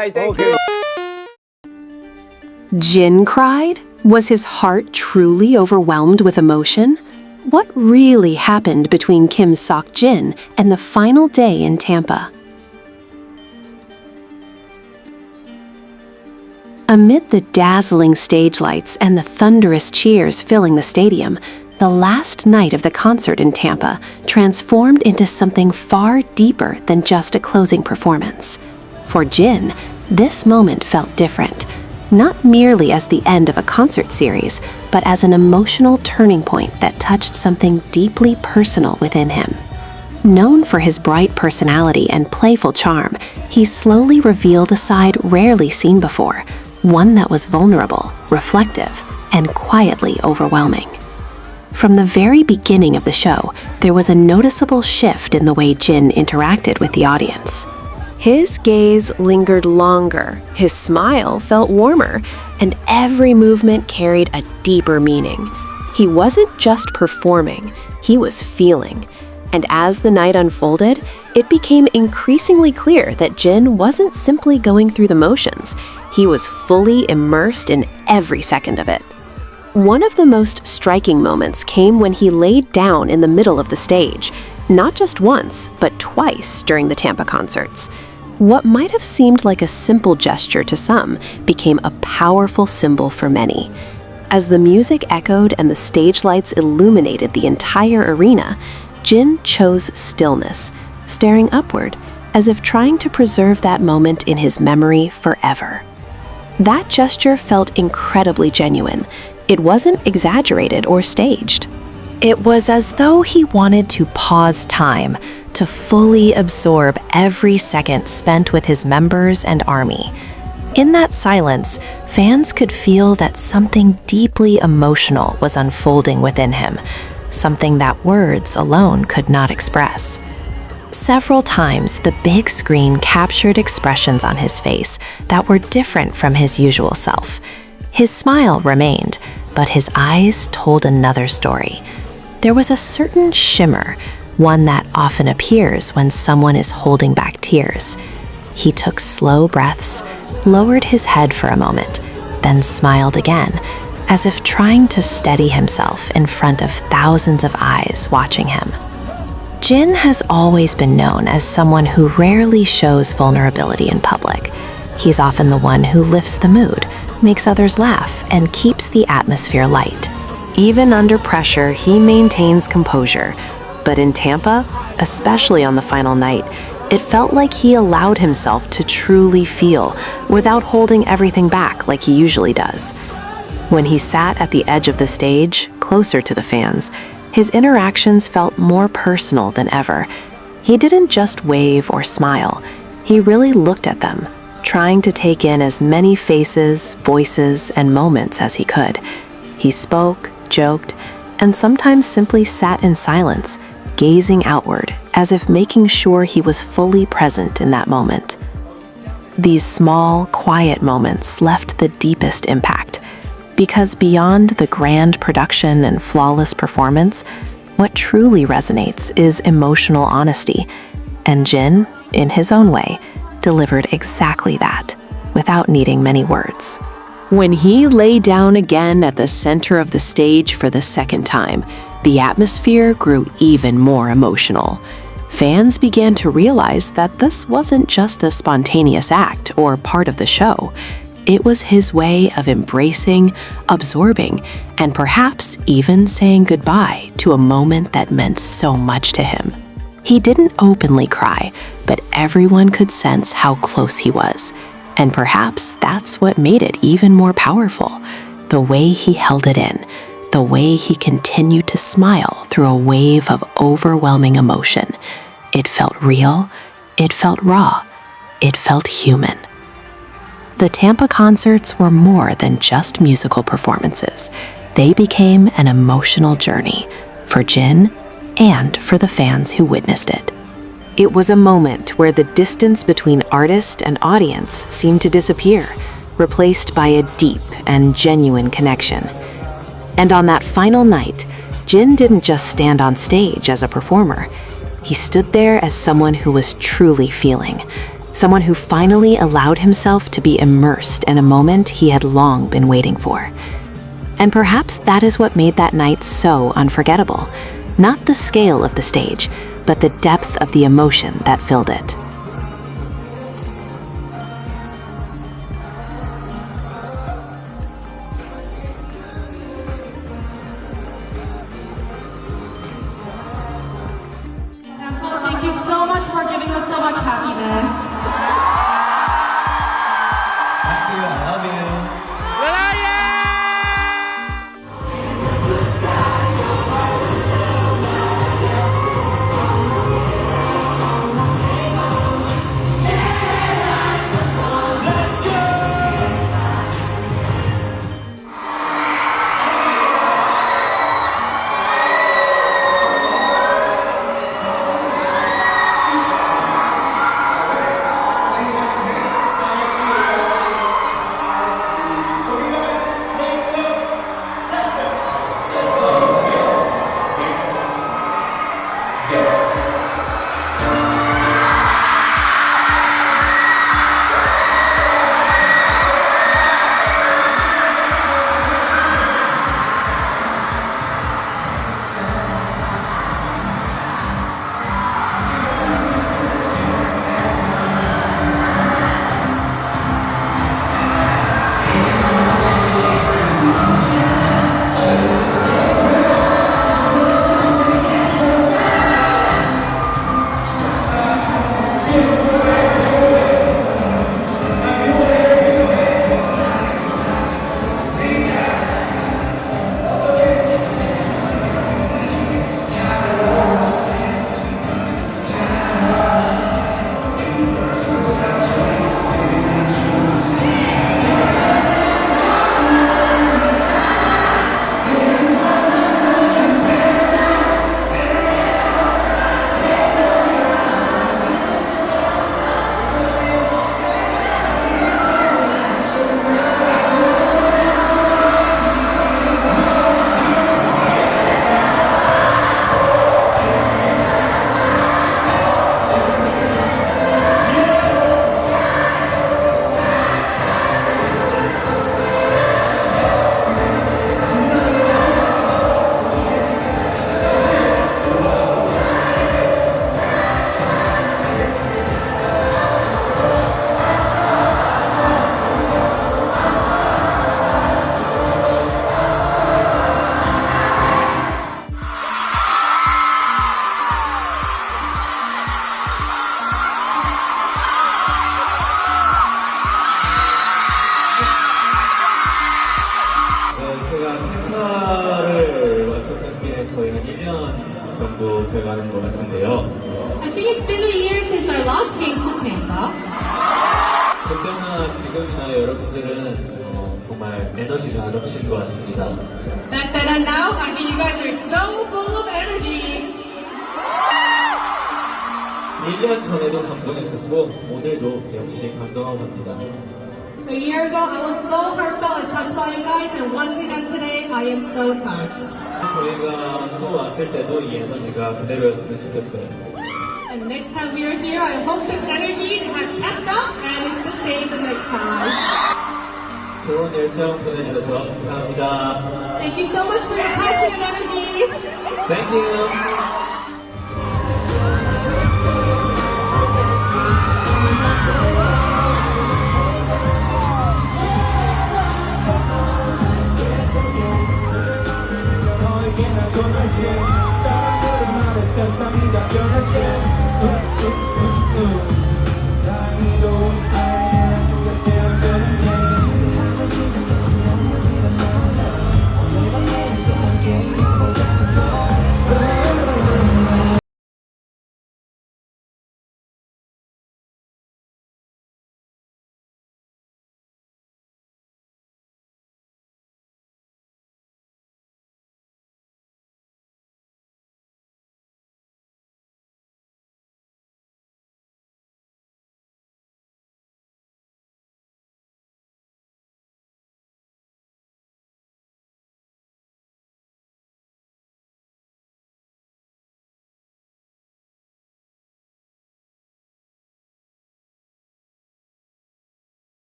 Alright, thank you. Jjin cried? Was his heart truly overwhelmed with emotion? What really happened between Kim Sok-jin and the final day in Tampa? Amid the dazzling stage lights and the thunderous cheers filling the stadium, the last night of the concert in Tampa transformed into something far deeper than just a closing performance. For Jjin, this moment felt different, not merely as the end of a concert series, but as an emotional turning point that touched something deeply personal within him. Known for his bright personality and playful charm, he slowly revealed a side rarely seen before, one that was vulnerable, reflective, and quietly overwhelming. From the very beginning of the show, there was a noticeable shift in the way Jjin interacted with the audience. His gaze lingered longer, his smile felt warmer, and every movement carried a deeper meaning. He wasn't just performing, he was feeling. And as the night unfolded, it became increasingly clear that Jjin wasn't simply going through the motions, he was fully immersed in every second of it. One of the most striking moments came when he laid down in the middle of the stage, not just once, but twice during the Tampa concerts. What might have seemed like a simple gesture to some became a powerful symbol for many. As the music echoed and the stage lights illuminated the entire arena, Jjin chose stillness, staring upward, as if trying to preserve that moment in his memory forever. That gesture felt incredibly genuine. It wasn't exaggerated or staged. It was as though he wanted to pause time, to fully absorb every second spent with his members and army. In that silence, fans could feel that something deeply emotional was unfolding within him, something that words alone could not express. Several times, the big screen captured expressions on his face that were different from his usual self. His smile remained, but his eyes told another story. There was a certain shimmer, one that often appears when someone is holding back tears. He took slow breaths, lowered his head for a moment, then smiled again, as if trying to steady himself in front of thousands of eyes watching him. Jjin has always been known as someone who rarely shows vulnerability in public. He's often the one who lifts the mood, makes others laugh, and keeps the atmosphere light. Even under pressure, he maintains composure. But in Tampa, especially on the final night, it felt like he allowed himself to truly feel without holding everything back like he usually does. When he sat at the edge of the stage, closer to the fans, his interactions felt more personal than ever. He didn't just wave or smile. He really looked at them, trying to take in as many faces, voices, and moments as he could. He spoke, joked, and sometimes simply sat in silence, gazing outward, as if making sure he was fully present in that moment. These small, quiet moments left the deepest impact, because beyond the grand production and flawless performance, what truly resonates is emotional honesty, and Jjin, in his own way, delivered exactly that, without needing many words. When he lay down again at the center of the stage for the second time, the atmosphere grew even more emotional. Fans began to realize that this wasn't just a spontaneous act or part of the show. It was his way of embracing, absorbing, and perhaps even saying goodbye to a moment that meant so much to him. He didn't openly cry, but everyone could sense how close he was. And perhaps that's what made it even more powerful, the way he held it in, the way he continued to smile through a wave of overwhelming emotion. It felt real, it felt raw, it felt human. The Tampa concerts were more than just musical performances. They became an emotional journey for Jjin and for the fans who witnessed it. It was a moment where the distance between artist and audience seemed to disappear, replaced by a deep and genuine connection. And on that final night, Jjin didn't just stand on stage as a performer. He stood there as someone who was truly feeling, someone who finally allowed himself to be immersed in a moment he had long been waiting for. And perhaps that is what made that night so unforgettable. Not the scale of the stage, but the depth of the emotion that filled it. Thank you so much for giving us so much happiness. Thank you, I love you. 거의 한 1년 정도 돼가는 것 같은데요. I think it's been a year since I last came to Tampa. 그때나 지금이나 여러분들은 정말 에너지가 넘치는 것 같습니다. Back then and now, I think you guys are so full of energy. 1년 전에도 감동했었고 오늘도 역시 감동하고 갑니다. A year ago, I was so heartfelt and touched by you guys, and once again today, I am so touched. 저희가 또 왔을 때도 이 에너지가 그대로였으면 좋겠어요. And next time we are here, I hope this energy has kept up and is the same the next time. 좋은 열정 보내주셔서 감사합니다. Thank you so much for your passion and energy. Thank you.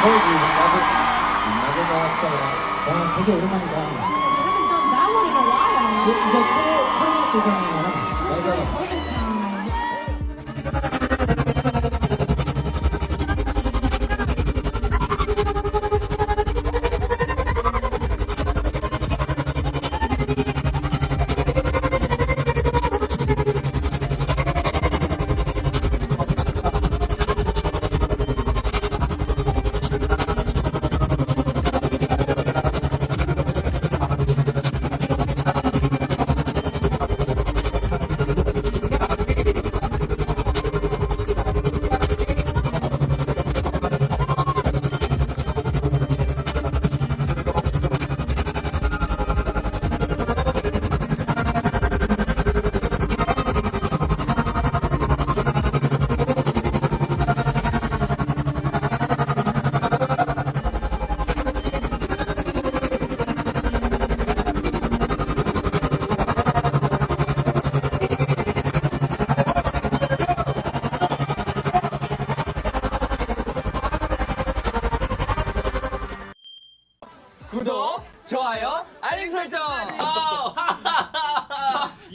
서울지 나도 나왔어. 되게 오랜만이다. 이거 코로나 때잖아요. 맞아. 구독, 좋아요, 알림 설정.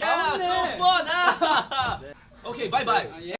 야, so fun. 오케이, 바이바이.